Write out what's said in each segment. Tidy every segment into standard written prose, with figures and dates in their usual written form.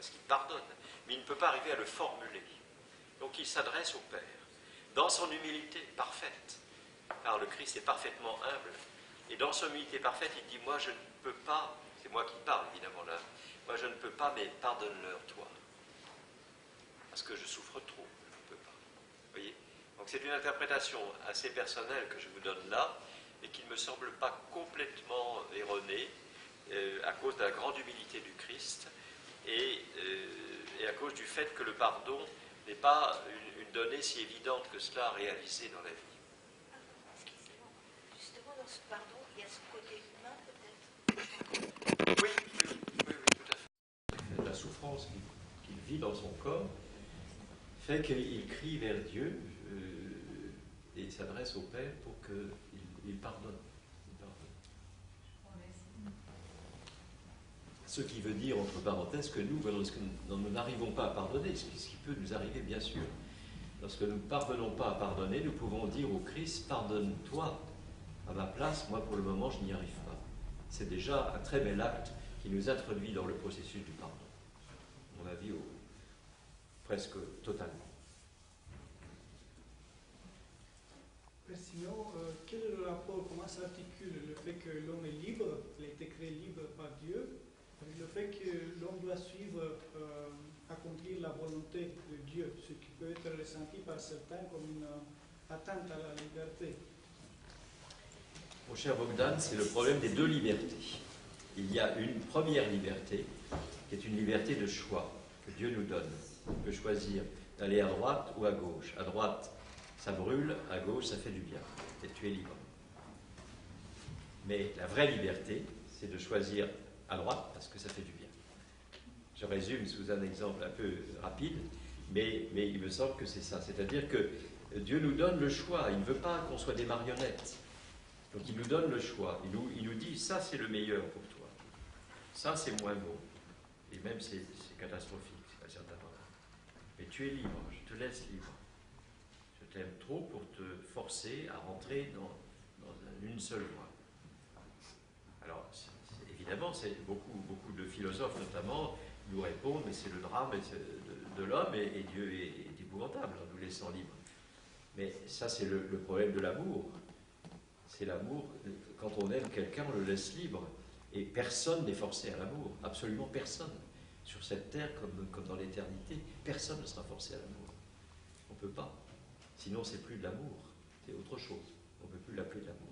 parce qu'il pardonne, mais il ne peut pas arriver à le formuler. Donc il s'adresse au Père, dans son humilité parfaite, car le Christ est parfaitement humble, et dans son humilité parfaite, il dit, moi je ne peux pas, c'est moi qui parle évidemment là, moi je ne peux pas, mais pardonne-leur toi, parce que je souffre trop, je ne peux pas. Vous voyez? Donc c'est une interprétation assez personnelle que je vous donne là, et qui ne me semble pas complètement erronée, à cause de la grande humilité du Christ, et à cause du fait que le pardon n'est pas une donnée si évidente que cela à réaliser dans la vie. Justement, dans ce pardon, il y a ce côté humain peut-être. Oui, tout à fait. La souffrance qu'il vit dans son corps fait qu'il crie vers Dieu et s'adresse au Père pour qu'il pardonne. Ce qui veut dire, entre parenthèses, que nous, lorsque nous n'arrivons pas à pardonner, ce qui peut nous arriver bien sûr, lorsque nous ne parvenons pas à pardonner, nous pouvons dire au Christ, pardonne-toi à ma place, moi pour le moment je n'y arrive pas. C'est déjà un très bel acte qui nous introduit dans le processus du pardon, à mon avis, presque totalement. Sinon, quel est le rapport, comment s'articule le fait que l'homme est libre, il a été créé libre par Dieu, avec le fait que l'homme doit suivre, accomplir la volonté de Dieu, ce qui peut être ressenti par certains comme une atteinte à la liberté. Mon cher Bogdan, c'est le problème des deux libertés. Il y a une première liberté, qui est une liberté de choix, que Dieu nous donne. On peut choisir d'aller à droite ou à gauche. À droite, ça brûle, à gauche, ça fait du bien. Et tu es libre. Mais la vraie liberté, c'est de choisir à droite parce que ça fait du bien. Je résume sous un exemple un peu rapide, mais il me semble que c'est ça. C'est-à-dire que Dieu nous donne le choix. Il ne veut pas qu'on soit des marionnettes. Donc il nous donne le choix. Il nous dit, ça c'est le meilleur pour toi. Ça c'est moins bon. Et même c'est catastrophique à certains moments. Mais tu es libre, je te laisse libre. Je t'aime trop pour te forcer à rentrer dans une seule voie. Alors, évidemment, beaucoup de philosophes notamment nous répondent, mais c'est le drame de l'homme et Dieu est épouvantable en nous laissant libres. Mais ça, c'est le problème de l'amour. C'est l'amour, quand on aime quelqu'un, on le laisse libre. Et personne n'est forcé à l'amour, absolument personne. Sur cette terre, comme dans l'éternité, personne ne sera forcé à l'amour. On ne peut pas. Sinon, c'est plus de l'amour, c'est autre chose. On ne peut plus l'appeler de l'amour.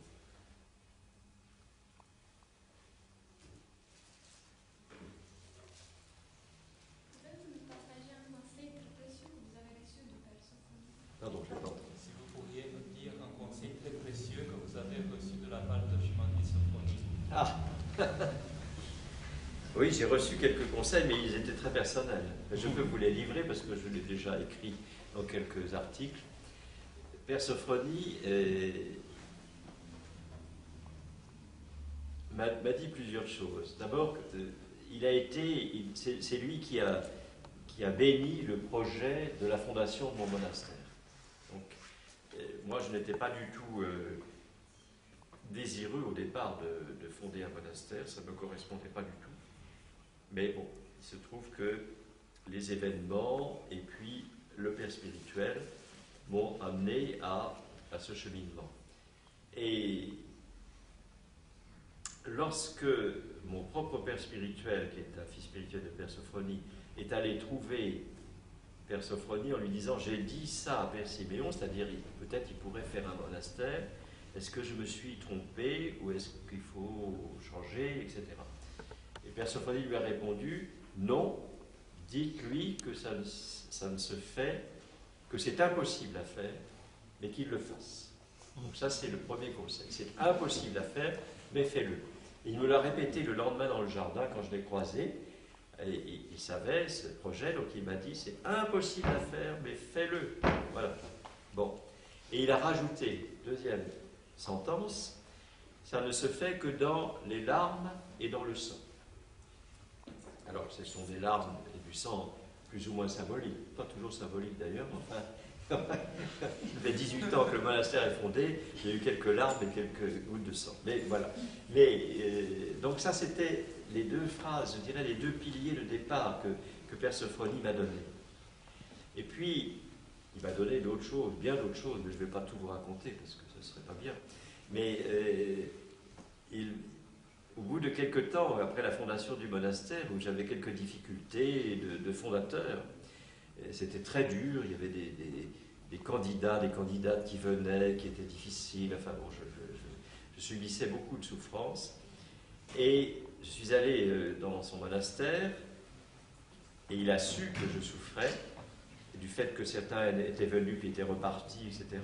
Pardon, je n'ai pas entendu. Si vous pourriez nous dire un conseil très précieux que vous avez reçu de la part de Shimon Sophrony. Ah oui, j'ai reçu quelques conseils, mais ils étaient très personnels. Je peux vous les livrer parce que je l'ai déjà écrit dans quelques articles. Père Sophrony m'a dit plusieurs choses. D'abord, c'est lui qui a béni le projet de la fondation de mon monastère. Donc, moi, je n'étais pas du tout désireux au départ de fonder un monastère, ça ne me correspondait pas du tout. Mais bon, il se trouve que les événements et puis le père spirituel m'ont amené à ce cheminement. Et lorsque mon propre père spirituel, qui est un fils spirituel de Père Sophrony, est allé trouver Père Sophrony en lui disant « J'ai dit ça à Père Siméon, c'est-à-dire peut-être il pourrait faire un monastère, est-ce que je me suis trompé ou est-ce qu'il faut changer, etc. » Et Père Sophrony lui a répondu « Non, dites-lui que ça ne se fait, que c'est impossible à faire, mais qu'il le fasse. » Donc ça, c'est le premier conseil. C'est impossible à faire, mais fais-le. Et il me l'a répété le lendemain dans le jardin quand je l'ai croisé. Et il savait ce projet, donc il m'a dit c'est impossible à faire, mais fais-le. Voilà. Bon. Et il a rajouté, deuxième sentence, ça ne se fait que dans les larmes et dans le sang. Alors, ce sont des larmes et du sang plus ou moins symboliques, pas toujours symboliques d'ailleurs, mais enfin, Ça fait 18 ans que le monastère est fondé, il y a eu quelques larmes et quelques gouttes de sang. Mais voilà. Donc ça, c'était les deux phrases, je dirais les deux piliers de départ que Père Sophronie m'a donné. Et puis, il m'a donné d'autres choses, bien d'autres choses, mais je ne vais pas tout vous raconter parce que ce ne serait pas bien. Mais au bout de quelques temps, après la fondation du monastère, où j'avais quelques difficultés de fondateur, c'était très dur, il y avait des candidats, des candidates qui venaient, qui étaient difficiles, enfin bon, je subissais beaucoup de souffrances. Et je suis allé dans son monastère, et il a su que je souffrais, du fait que certains étaient venus puis étaient repartis, etc.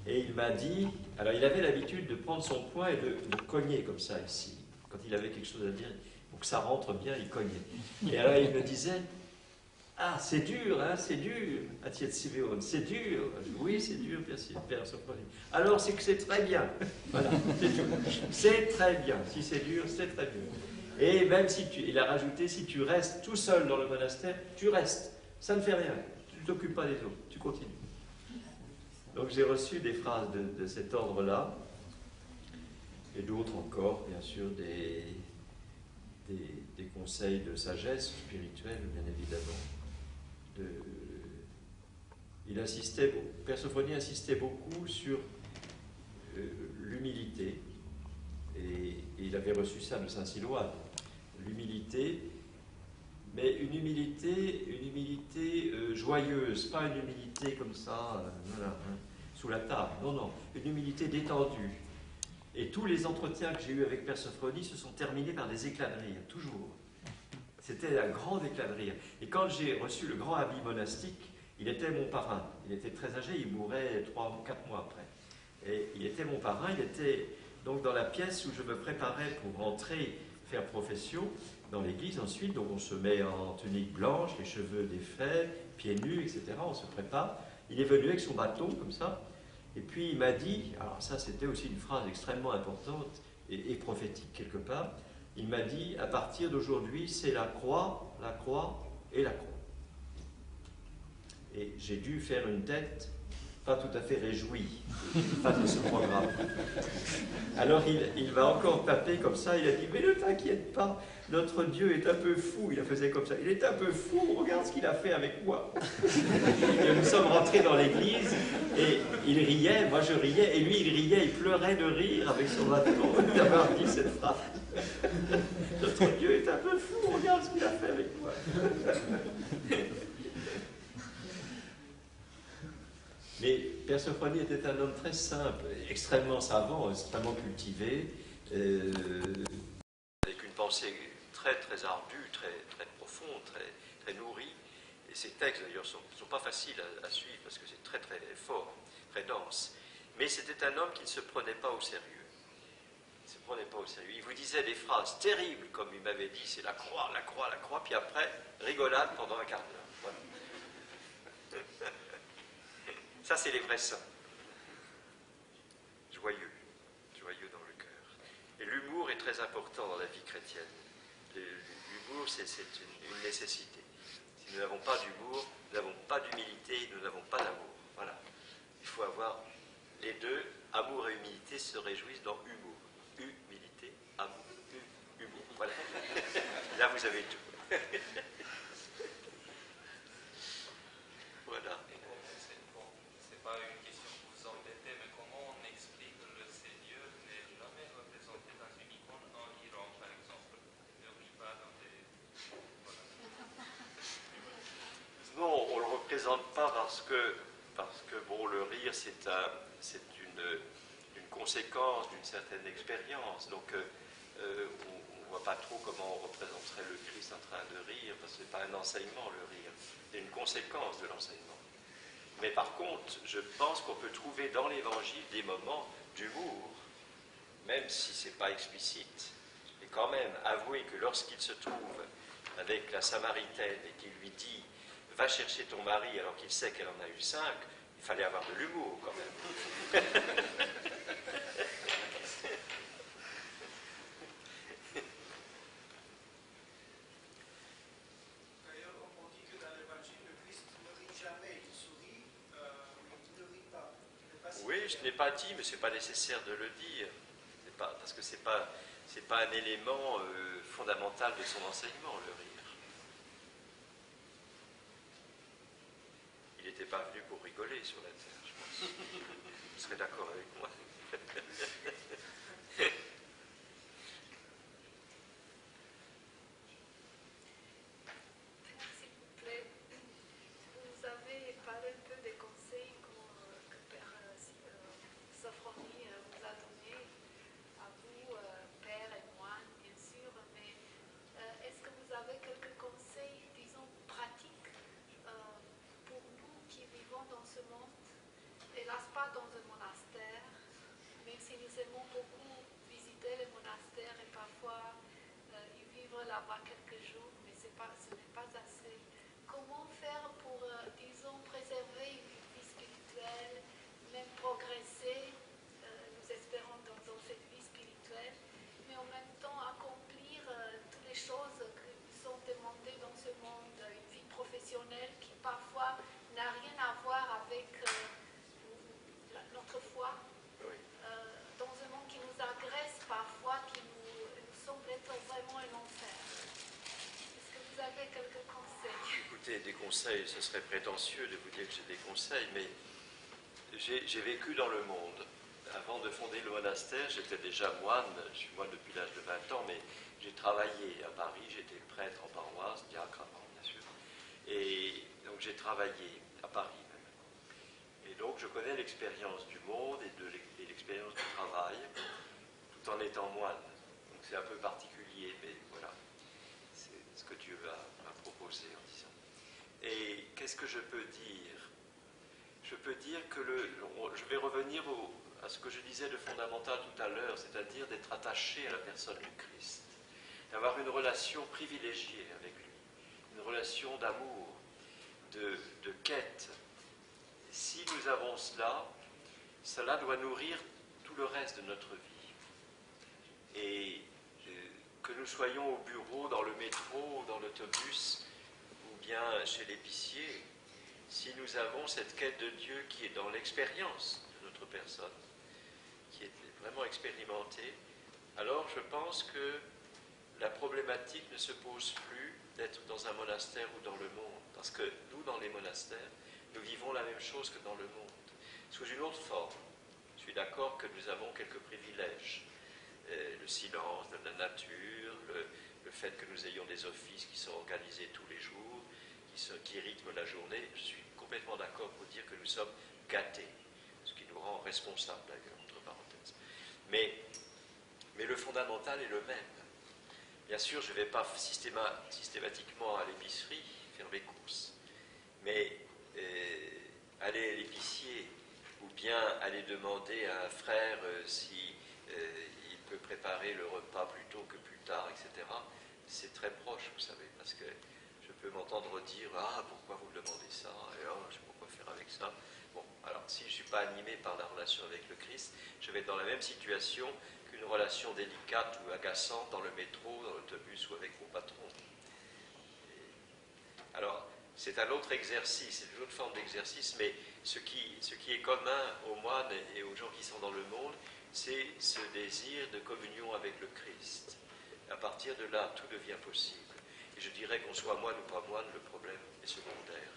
Et il m'a dit, alors il avait l'habitude de prendre son poing et de cogner comme ça ici. Quand il avait quelque chose à dire, pour que ça rentre bien, il cognait. Et alors il me disait, ah, c'est dur, hein, c'est dur, Atiet Sivéon, c'est dur. Oui, c'est dur, bien sûr, Père Sophronie. Alors c'est que c'est très bien. Voilà, c'est tout. C'est très bien. Si c'est dur, c'est très bien. Et même si il a rajouté, si tu restes tout seul dans le monastère, tu restes. Ça ne fait rien. Tu ne t'occupes pas des autres. Tu continues. Donc j'ai reçu des phrases de cet ordre-là, et d'autres encore, bien sûr, des conseils de sagesse spirituelle, bien évidemment. Il insistait, Père Sophronie insistait beaucoup sur l'humilité, et il avait reçu ça de Saint Silouan. L'humilité, mais une humilité joyeuse, pas une humilité comme ça, voilà, hein, sous la table. Non, non, une humilité détendue. Et tous les entretiens que j'ai eus avec Père Sophronie se sont terminés par des éclats de rire, toujours. C'était un grand éclat de rire. Et quand j'ai reçu le grand habit monastique, il était mon parrain. Il était très âgé, il mourait 3 ou 4 mois après. Et il était mon parrain, il était donc dans la pièce où je me préparais pour rentrer, faire profession dans l'église ensuite. Donc on se met en tunique blanche, les cheveux défaits, pieds nus, etc. On se prépare. Il est venu avec son bâton, comme ça. Et puis il m'a dit, alors ça c'était aussi une phrase extrêmement importante et prophétique quelque part, il m'a dit, à partir d'aujourd'hui, c'est la croix et la croix. Et j'ai dû faire une tête pas tout à fait réjouie de ce programme. Alors il m'a encore tapé comme ça, il a dit, mais ne t'inquiète pas, notre Dieu est un peu fou, il a fait comme ça, il est un peu fou, regarde ce qu'il a fait avec moi. Et nous sommes rentrés dans l'église, et il riait, moi je riais, et lui il riait, il pleurait de rire avec son bâton d'avoir dit cette phrase. Notre Dieu est un peu fou, regarde ce qu'il a fait avec moi. Mais Père Sophronie était un homme très simple, extrêmement savant, extrêmement cultivé, avec une pensée très très ardue, très, très profonde, très, très nourrie. Et ses textes d'ailleurs ne sont pas faciles à suivre parce que c'est très très fort, très dense. Mais c'était un homme qui ne se prenait pas au sérieux. Il ne se prenait pas au sérieux. Il vous disait des phrases terribles, comme il m'avait dit, c'est la croix, la croix, la croix, puis après, rigolade pendant un quart d'heure. Voilà. Ça, c'est les vrais saints. Joyeux, joyeux dans le cœur. Et l'humour est très important dans la vie chrétienne. L'humour, c'est une nécessité. Si nous n'avons pas d'humour, nous n'avons pas d'humilité, nous n'avons pas d'amour. Voilà. Il faut avoir les deux. Amour et humilité se réjouissent dans humour. Humilité, amour, humour. Voilà. Là, vous avez tout. Voilà. C'est pas une question que vous embêtez, mais comment on explique que le Seigneur n'est jamais représenté dans une icône en Iran, par exemple? Ne rit pas dans des... Voilà. Non, on ne le représente pas parce que bon, le rire, c'est une conséquence d'une certaine expérience. Donc, on ne voit pas trop comment on représenterait le Christ en train de rire, parce que ce n'est pas un enseignement, le rire. C'est une conséquence de l'enseignement. Mais par contre, je pense qu'on peut trouver dans l'Évangile des moments d'humour, même si ce n'est pas explicite. Et quand même, avouez que lorsqu'il se trouve avec la Samaritaine et qu'il lui dit « Va chercher ton mari » alors qu'il sait qu'elle en a eu 5, il fallait avoir de l'humour quand même. D'ailleurs, on dit que dans l'Évangile, le Christ ne rit jamais, il sourit juste n'est pas dit, mais ce n'est pas nécessaire de le dire, parce que ce n'est pas un élément fondamental de son enseignement, le rire. Il n'était pas venu pour rigoler sur la terre, je pense. Vous serez d'accord avec moi. S'il vous plaît, vous avez parlé un peu des conseils que Père Sophrony vous a donnés, à vous, Père et moi, bien sûr, mais est-ce que vous avez quelques conseils, disons, pratiques pour nous qui vivons dans ce monde, hélas pas dans un monastère, même si nous aimons beaucoup visiter les monastères et parfois y vivre là-bas quelques jours, mais ce n'est pas assez. Comment faire pour, disons, préserver une vie spirituelle, même progresser, nous espérons dans cette vie spirituelle, mais en même temps accomplir toutes les choses qui nous sont demandées dans ce monde, une vie professionnelle qui parfois n'a rien à voir avec notre foi, Oui. dans un monde qui nous agresse parfois, qui nous semble être vraiment un enfer. Est-ce que vous avez quelques conseils? Écoutez, des conseils, ce serait prétentieux de vous dire que j'ai des conseils, mais j'ai vécu dans le monde. Avant de fonder le monastère, j'étais déjà moine, je suis moine depuis l'âge de 20 ans, mais j'ai travaillé à Paris, j'étais prêtre en paroisse, diacre à Paris, bien sûr, et donc j'ai travaillé à Paris même. Et donc je connais l'expérience du monde et l'expérience du travail, tout en étant moine. Donc c'est un peu particulier, mais voilà, c'est ce que Dieu m'a proposé en disant. Et qu'est-ce que je peux dire? Je peux dire que je vais revenir à ce que je disais de fondamental tout à l'heure, c'est-à-dire d'être attaché à la personne du Christ, d'avoir une relation privilégiée avec lui, une relation d'amour, de quête. Si nous avons cela, cela doit nourrir tout le reste de notre vie. Et que nous soyons au bureau, dans le métro, dans l'autobus, ou bien chez l'épicier, si nous avons cette quête de Dieu qui est dans l'expérience de notre personne, qui est vraiment expérimentée, alors je pense que la problématique ne se pose plus d'être dans un monastère ou dans le monde. Parce que nous, dans les monastères, nous vivons la même chose que dans le monde, sous une autre forme. Je suis d'accord que nous avons quelques privilèges. Le silence de la nature, le fait que nous ayons des offices qui sont organisés tous les jours, qui rythment la journée. Je suis complètement d'accord pour dire que nous sommes gâtés, ce qui nous rend responsables d'ailleurs, entre parenthèses. Mais le fondamental est le même. Bien sûr, je ne vais pas systématiquement à l'épicerie faire mes courses, mais aller à l'épicier ou bien aller demander à un frère si il peut préparer le repas plus tôt que plus tard, etc., c'est très proche, vous savez, parce que je peux m'entendre dire « Ah, pourquoi vous me demandez ça ?» et « Oh, je ne sais pas quoi faire avec ça. » Bon, alors, si je ne suis pas animé par la relation avec le Christ, je vais être dans la même situation qu'une relation délicate ou agaçante dans le métro, dans l'autobus ou avec mon patron. Alors, c'est un autre exercice, c'est une autre forme d'exercice, mais ce qui est commun aux moines et aux gens qui sont dans le monde, c'est ce désir de communion avec le Christ. À partir de là, tout devient possible. Et je dirais qu'on soit moine ou pas moine, le problème est secondaire.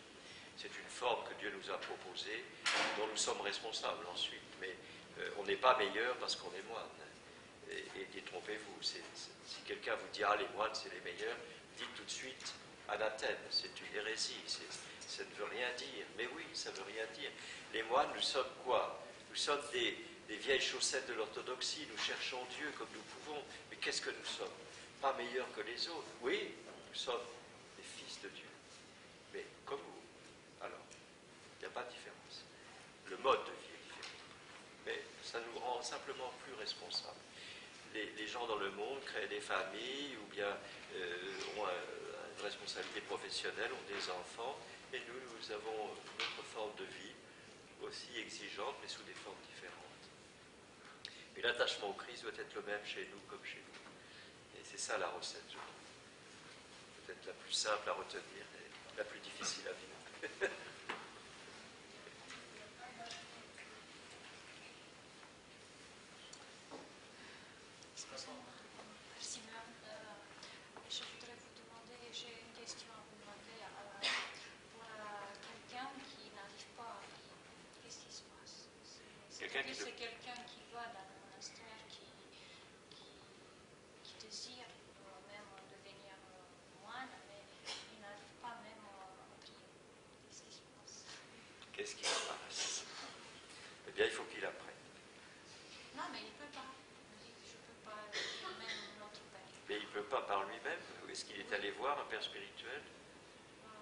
C'est une forme que Dieu nous a proposée, dont nous sommes responsables ensuite. Mais on n'est pas meilleur parce qu'on est moine. Et détrompez-vous, si quelqu'un vous dit « Ah, les moines, c'est les meilleurs », dites tout de suite « Anathème, c'est une hérésie, ça ne veut rien dire. » Mais oui, ça ne veut rien dire. Les moines, nous sommes quoi? Nous sommes des vieilles chaussettes de l'orthodoxie, nous cherchons Dieu comme nous pouvons. Mais qu'est-ce que nous sommes? Pas meilleurs que les autres. Oui, nous sommes des fils de Dieu. Mais comme vous. Alors, il n'y a pas de différence. Le mode de vie est différent. Mais ça nous rend simplement plus responsables. Les gens dans le monde créent des familles ou bien ont une responsabilité professionnelle, ont des enfants, et nous avons notre forme de vie aussi exigeante, mais sous des formes différentes. Mais l'attachement au Christ doit être le même chez nous comme chez vous. Et c'est ça la recette, je trouve. Peut-être la plus simple à retenir et la plus difficile à vivre. qu'est-ce qui se passe? Eh bien, il faut qu'il apprenne. Non, mais il ne peut pas. Il dit que je ne peux pas dire même notre Père. Mais il ne peut pas par lui-même. Ou est-ce qu'il est allé voir un père spirituel?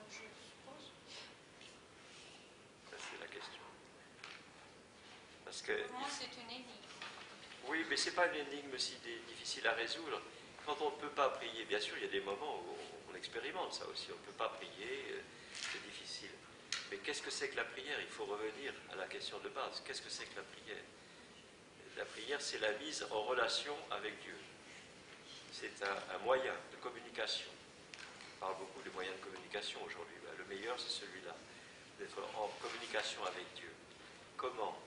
Je suppose. Ça, c'est la question. Parce que, Pour moi, c'est une énigme. oui, mais ce n'est pas une énigme si difficile à résoudre. Quand on ne peut pas prier, bien sûr, il y a des moments où on expérimente ça aussi. On ne peut pas prier, c'est difficile. Mais qu'est-ce que c'est que la prière? Il faut revenir à la question de base. Qu'est-ce que c'est que la prière? La prière, c'est la mise en relation avec Dieu. C'est un moyen de communication. On parle beaucoup de moyens de communication aujourd'hui. Le meilleur, c'est celui-là, d'être en communication avec Dieu. Comment?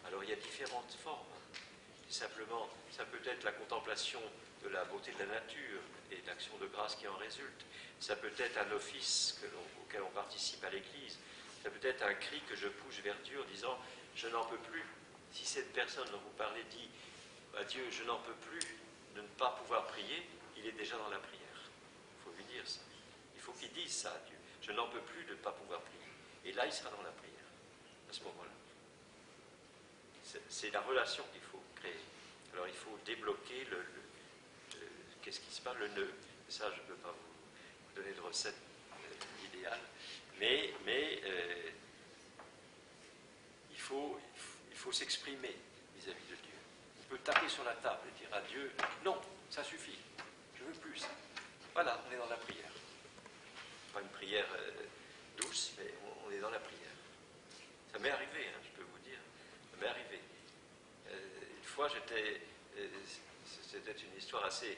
Alors, il y a différentes formes. Simplement, ça peut être la contemplation de la beauté de la nature et l'action de grâce qui en résulte. Ça peut être un office auquel on participe à l'Église. Ça peut être un cri que je pousse vers Dieu en disant « je n'en peux plus ». Si cette personne dont vous parlez dit à Dieu « je n'en peux plus » de ne pas pouvoir prier, il est déjà dans la prière. Il faut lui dire ça. Il faut qu'il dise ça à Dieu. Je n'en peux plus de ne pas pouvoir prier. Et là, il sera dans la prière, à ce moment-là. C'est la relation qu'il faut créer. Alors, il faut débloquer qu'est-ce qui se passe, le nœud. Ça, je ne peux pas vous donner de recette idéale. Mais il faut s'exprimer vis-à-vis de Dieu. On peut taper sur la table et dire à Dieu, non, ça suffit, je ne veux plus ça. Voilà, on est dans la prière. Pas une prière douce, mais on est dans la prière. Ça m'est arrivé, hein, je peux vous dire, ça m'est arrivé. Une fois, c'était une histoire assez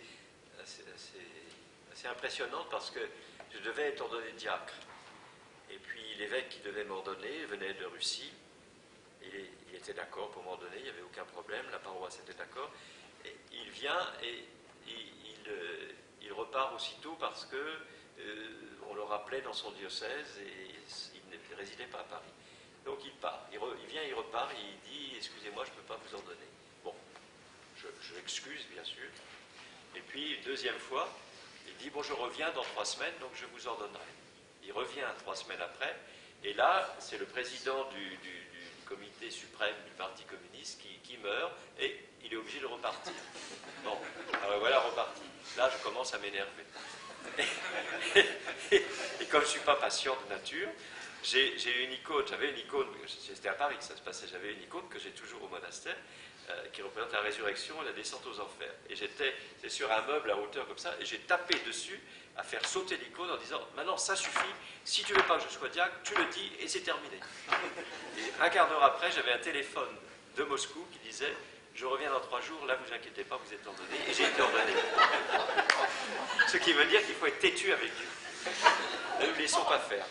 impressionnante parce que je devais être ordonné diacre. Et puis l'évêque qui devait m'ordonner venait de Russie. Il était d'accord pour m'ordonner, il n'y avait aucun problème, la paroisse était d'accord. Et il vient et il repart aussitôt parce que on le rappelait dans son diocèse et il ne résidait pas à Paris. Donc il part, il vient, il repart et il dit « Excusez-moi, je ne peux pas vous ordonner ». Bon, je l'excuse bien sûr. Et puis une deuxième fois, il dit « Bon, je reviens dans 3 semaines, donc je vous ordonnerai ». Il revient 3 semaines après, et là, c'est le président du comité suprême du Parti communiste qui meurt, et il est obligé de repartir. Bon, alors voilà, reparti. Là, je commence à m'énerver. Et comme je ne suis pas patient de nature, j'avais une icône, c'était à Paris que ça se passait, j'avais une icône que j'ai toujours au monastère, qui représente la résurrection et la descente aux enfers. Et c'est sur un meuble à hauteur comme ça, et j'ai tapé dessus à faire sauter l'icône en disant « Maintenant, ça suffit, si tu ne veux pas que je sois diacre, tu le dis et c'est terminé. » Et un quart d'heure après, j'avais un téléphone de Moscou qui disait « Je reviens dans 3 jours, là, vous inquiétez pas, vous êtes ordonné. » Et j'ai été ordonné. Ce qui veut dire qu'il faut être têtu avec Dieu. Ne nous laissons pas faire.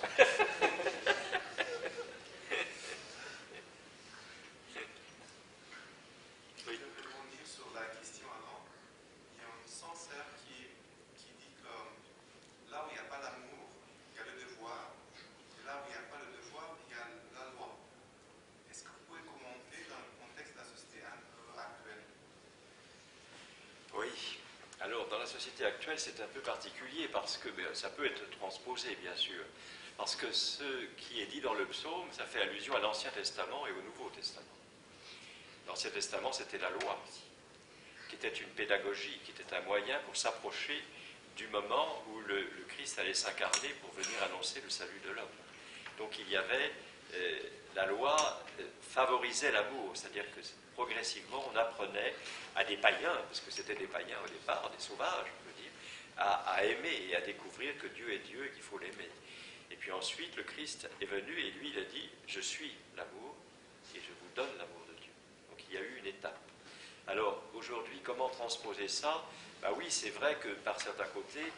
Alors, dans la société actuelle, c'est un peu particulier parce que ça peut être transposé, bien sûr. Parce que ce qui est dit dans le psaume, ça fait allusion à l'Ancien Testament et au Nouveau Testament. L'Ancien Testament, c'était la loi, qui était une pédagogie, qui était un moyen pour s'approcher du moment où le Christ allait s'incarner pour venir annoncer le salut de l'homme. Donc il y avait, la loi favorisait l'amour, c'est-à-dire que progressivement on apprenait à des païens, parce que c'était des païens au départ, des sauvages on peut dire, à aimer et à découvrir que Dieu est Dieu et qu'il faut l'aimer. Et puis ensuite le Christ est venu et lui il a dit « Je suis l'amour et je vous donne l'amour de Dieu ». Donc il y a eu une étape. Alors aujourd'hui, comment transposer ça? Ben oui, c'est vrai que par certains côtés,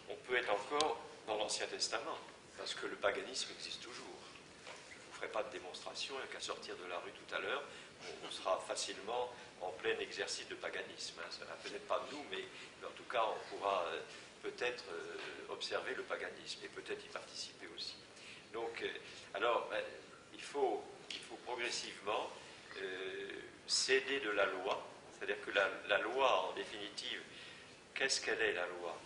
on peut être encore dans l'Ancien Testament, parce que le paganisme existe toujours. Je ne vous ferai pas de démonstration, il n'y a qu'à sortir de la rue tout à l'heure, on sera facilement en plein exercice de paganisme. Ça ne peut-être pas nous, mais en tout cas, on pourra peut-être observer le paganisme et peut-être y participer aussi. Donc, alors, il faut progressivement s'aider de la loi, c'est-à-dire que la loi, en définitive, qu'est-ce qu'elle est, la loi?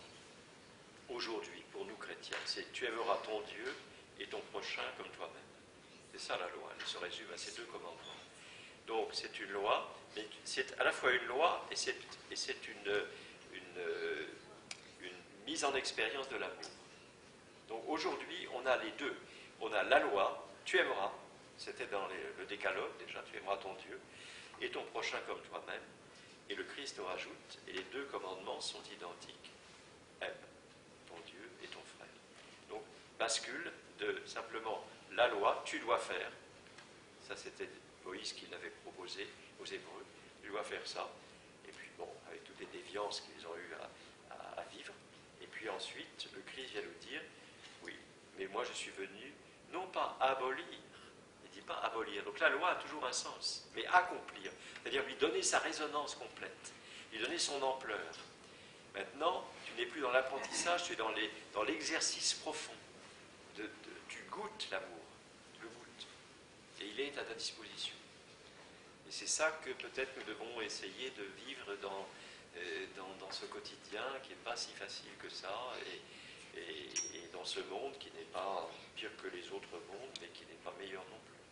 Aujourd'hui, pour nous chrétiens, c'est « tu aimeras ton Dieu et ton prochain comme toi-même ». C'est ça la loi, elle se résume à ces 2 commandements. Donc c'est une loi, mais c'est à la fois une loi et c'est une mise en expérience de l'amour. Donc aujourd'hui, on a les deux. On a la loi, tu aimeras, c'était dans le décalogue déjà, tu aimeras ton Dieu, et ton prochain comme toi-même. Et le Christ nous rajoute, et les 2 commandements sont identiques. Aime ton Dieu et ton frère. Donc, bascule de simplement la loi, tu dois faire. Ça, c'était Moïse qui l'avait proposé aux Hébreux. Tu dois faire ça. Et puis, bon, avec toutes les déviances qu'ils ont eues à vivre. Et puis ensuite, le Christ vient nous dire, oui, mais moi je suis venu, non pas abolir, il ne dit pas abolir. Donc la loi a toujours un sens, mais accomplir. C'est-à-dire lui donner sa résonance complète, lui donner son ampleur. Maintenant, tu n'es plus dans l'apprentissage, tu es dans l'exercice profond. Tu goûtes l'amour, tu le goûtes. Et il est à ta disposition. Et c'est ça que peut-être nous devons essayer de vivre dans ce quotidien qui n'est pas si facile que ça, et dans ce monde qui n'est pas pire que les autres mondes, mais qui n'est pas meilleur non plus.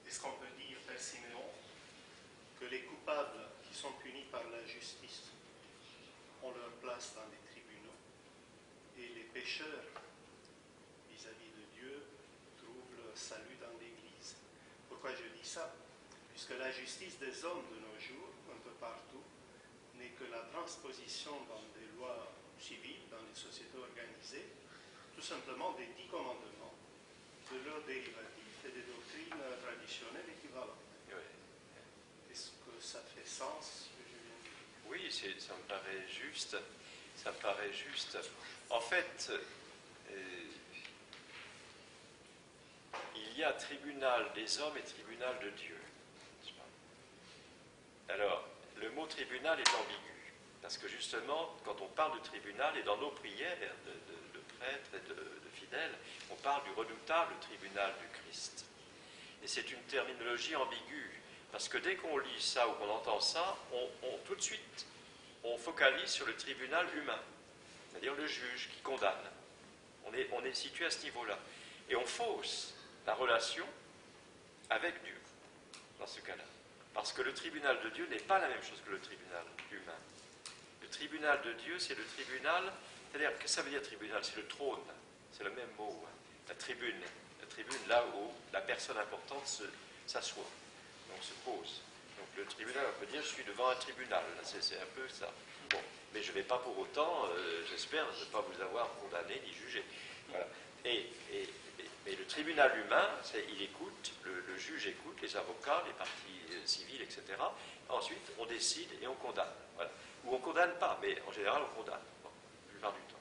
Est-ce qu'on peut dire, Père Siméon, que les coupables qui sont punis par la justice ont leur place dans les tribunaux, et les pécheurs vis-à-vis de Dieu trouvent leur salut dans l'Église? Pourquoi je dis ça? Puisque la justice des hommes de nos jours, un peu partout, n'est que la transposition dans des lois civiles, dans les sociétés organisées, tout simplement des 10 commandements, de leurs dérivatifs et des doctrines traditionnelles équivalentes. Oui. Est-ce que ça fait sens, ce que je viens de dire? Oui, ça me paraît juste. Ça me paraît juste. En fait, il y a tribunal des hommes et tribunal de Dieu. Alors, le mot tribunal est ambigu, parce que justement, quand on parle de tribunal, et dans nos prières de prêtres et de fidèles, on parle du redoutable tribunal du Christ. Et c'est une terminologie ambiguë, parce que dès qu'on lit ça ou qu'on entend ça, tout de suite, on focalise sur le tribunal humain, c'est-à-dire le juge qui condamne. On est situé à ce niveau-là. Et on fausse la relation avec Dieu, dans ce cas-là. Parce que le tribunal de Dieu n'est pas la même chose que le tribunal humain. Le tribunal de Dieu, c'est le tribunal, c'est-à-dire, qu'est-ce que ça veut dire tribunal? C'est le trône, c'est le même mot. La tribune, là où la personne importante s'assoit, donc se pose. Donc le tribunal, on peut dire, je suis devant un tribunal, c'est un peu ça. Bon, mais je ne vais pas pour autant, j'espère, ne pas vous avoir condamné ni jugé. Voilà. Mais le tribunal humain, il écoute, le juge écoute, les avocats, les parties civiles, etc. Ensuite, on décide et on condamne. Voilà. Ou on ne condamne pas, mais en général, on condamne, bon, la plupart du temps.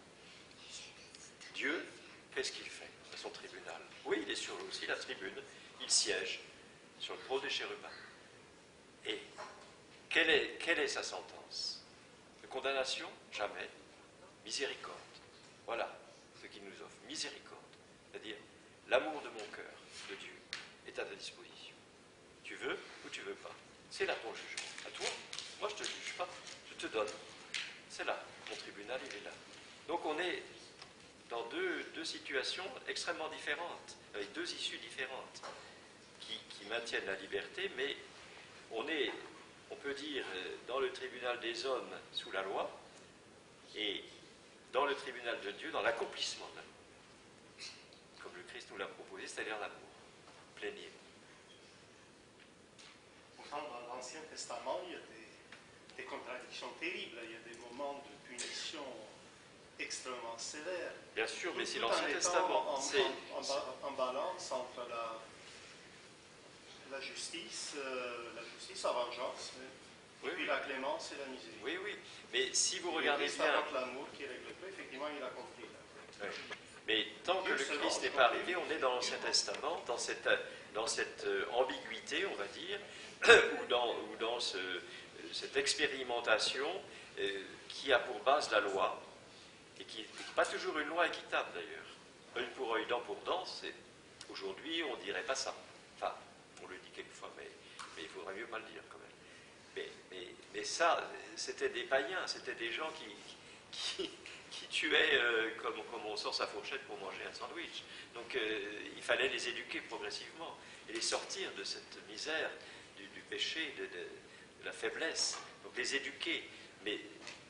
Dieu, qu'est-ce qu'il fait à son tribunal? Oui, il est sur aussi la tribune, il siège sur le trône des chérubins. Et quelle est sa sentence? De condamnation? Jamais. Miséricorde. Voilà ce qu'il nous offre. Miséricorde. C'est-à-dire, l'amour de mon cœur, de Dieu, est à ta disposition. Tu veux ou tu veux pas. C'est là ton jugement. À toi, moi je ne te juge pas, je te donne. C'est là, mon tribunal, il est là. Donc on est dans deux situations extrêmement différentes, avec 2 issues différentes, qui maintiennent la liberté, mais on peut dire, dans le tribunal des hommes sous la loi, et dans le tribunal de Dieu, dans l'accomplissement de la loi. Comme le Christ nous l'a proposé, c'est-à-dire l'amour. Plaignez. Pourtant, dans l'Ancien Testament, il y a des contradictions terribles. Il y a des moments de punition extrêmement sévères. Bien sûr, mais c'est Tout en l'Ancien étant Testament. en balance entre la justice, la vengeance, et puis la clémence et la miséricorde. Oui, oui. Mais si vous regardez Christ bien... apporte l'amour qui règle tout, effectivement, il a compris. Oui. Mais tant que le Christ n'est pas arrivé, on est dans l'Ancien Testament, dans cette ambiguïté, on va dire, ou dans cette expérimentation qui a pour base la loi, et qui n'est pas toujours une loi équitable d'ailleurs. Œil pour œil, dent pour dent, aujourd'hui on ne dirait pas ça. Enfin, on le dit quelquefois, mais il faudrait mieux pas le dire quand même. Mais ça, c'était des païens, c'était des gens qui qui tuaient, comme on sort sa fourchette pour manger un sandwich. Donc il fallait les éduquer progressivement et les sortir de cette misère du péché, de la faiblesse. Donc les éduquer. Mais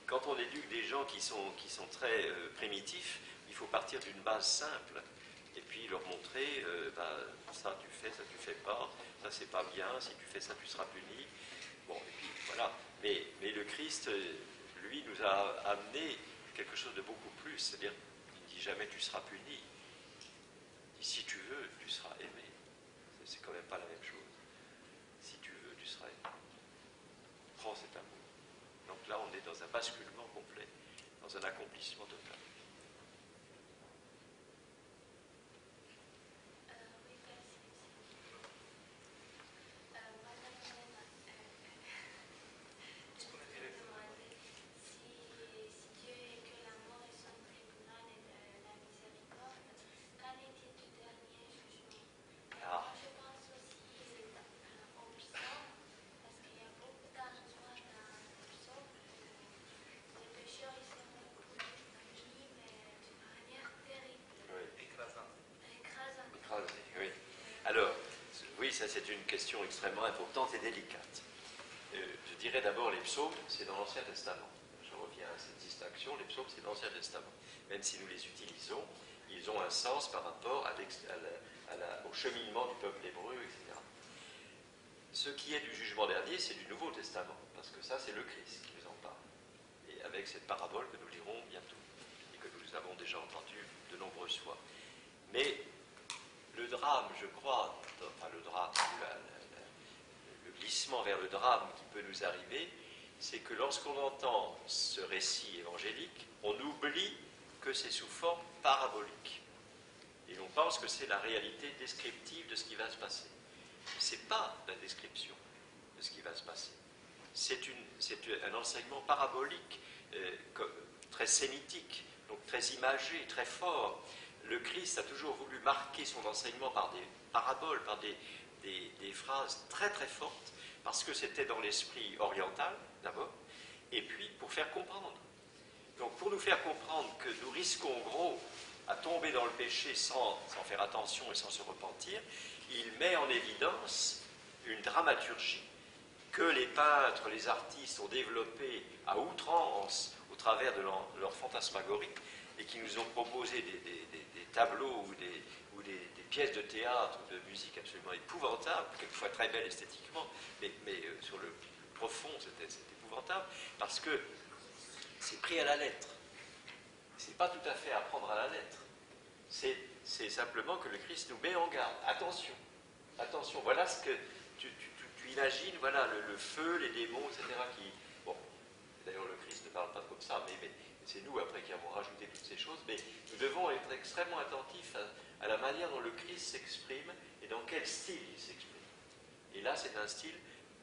quand on éduque des gens qui sont très primitifs, il faut partir d'une base simple et puis leur montrer, ça tu fais pas, ça c'est pas bien, si tu fais ça tu seras puni. Bon, et puis voilà. Mais le Christ, lui, nous a amené quelque chose de beaucoup plus, c'est-à-dire, il ne dit jamais tu seras puni, il dit si tu veux, tu seras aimé. C'est quand même pas la même chose. Si tu veux, tu seras aimé. Prends cet amour. Donc là, on est dans un basculement complet, dans un accomplissement total. Oui, merci. Madame Helena, je voulais demander si Dieu est que l'amour est son tribunal et la miséricorde, qu'en est-il du dernier jugement? Moi, je pense aussi au psaume, parce qu'il y a beaucoup d'argent dans le psaume. Les pécheurs, ils sont punis, mais d'une manière terrible. Oui. Écrasant. Écrasante. Écrasé, oui. Alors, oui, ça c'est une question extrêmement importante et délicate. Je dirais d'abord les psaumes, c'est dans l'Ancien Testament. Je reviens à cette distinction, les psaumes c'est dans l'Ancien Testament. Même si nous les utilisons, ils ont un sens par rapport au cheminement du peuple hébreu, etc. Ce qui est du jugement dernier, c'est du Nouveau Testament, parce que ça c'est le Christ qui nous en parle. Et avec cette parabole que nous lirons bientôt, et que nous avons déjà entendue de nombreuses fois. Mais le drame, je crois, enfin le drame, le glissement vers le drame qui peut nous arriver, c'est que lorsqu'on entend ce récit évangélique, on oublie que c'est sous forme parabolique. Et on pense que c'est la réalité descriptive de ce qui va se passer. Ce n'est pas la description de ce qui va se passer. C'est un enseignement parabolique, très sémitique, donc très imagé, très fort. Le Christ a toujours voulu marquer son enseignement par des paraboles, par des phrases très très fortes, parce que c'était dans l'esprit oriental d'abord, et puis pour faire comprendre. Donc pour nous faire comprendre que nous risquons gros à tomber dans le péché sans faire attention et sans se repentir, il met en évidence une dramaturgie que les peintres, les artistes ont développée à outrance au travers de leur fantasmagorie, et qui nous ont proposé des tableaux ou des pièces de théâtre ou de musique absolument épouvantables, quelquefois très belles esthétiquement, mais sur le profond c'est épouvantable, parce que c'est pris à la lettre. C'est pas tout à fait à prendre à la lettre. C'est simplement que le Christ nous met en garde. Attention, attention, voilà ce que tu imagines, voilà le feu, les démons, etc. Bon, d'ailleurs le Christ ne parle pas comme ça, mais c'est nous après qui avons rajouté toutes ces choses, mais nous devons être extrêmement attentifs à la manière dont le Christ s'exprime et dans quel style il s'exprime. Et là, c'est un style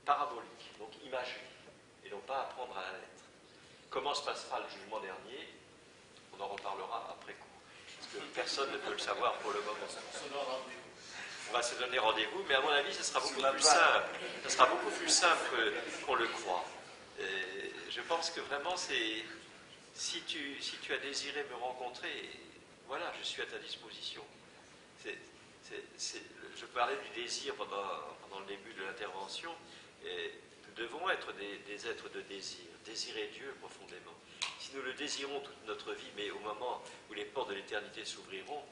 parabolique, donc imagé, et non pas à prendre à la lettre. Comment se passera le jugement dernier? On en reparlera après coup, parce que personne ne peut le savoir pour le moment. On va se donner rendez-vous, mais à mon avis, ce sera beaucoup plus simple. Ce sera beaucoup plus simple qu'on le croit. Je pense que vraiment, si tu as désiré me rencontrer, voilà, je suis à ta disposition. Je parlais du désir pendant le début de l'intervention. Nous devons être des êtres de désir, désirer Dieu profondément. Si nous le désirons toute notre vie, mais au moment où les portes de l'éternité s'ouvriront,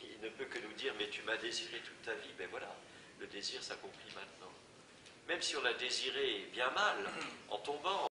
il ne peut que nous dire, mais tu m'as désiré toute ta vie, ben voilà, le désir s'accomplit maintenant. Même si on a désiré bien mal, en tombant,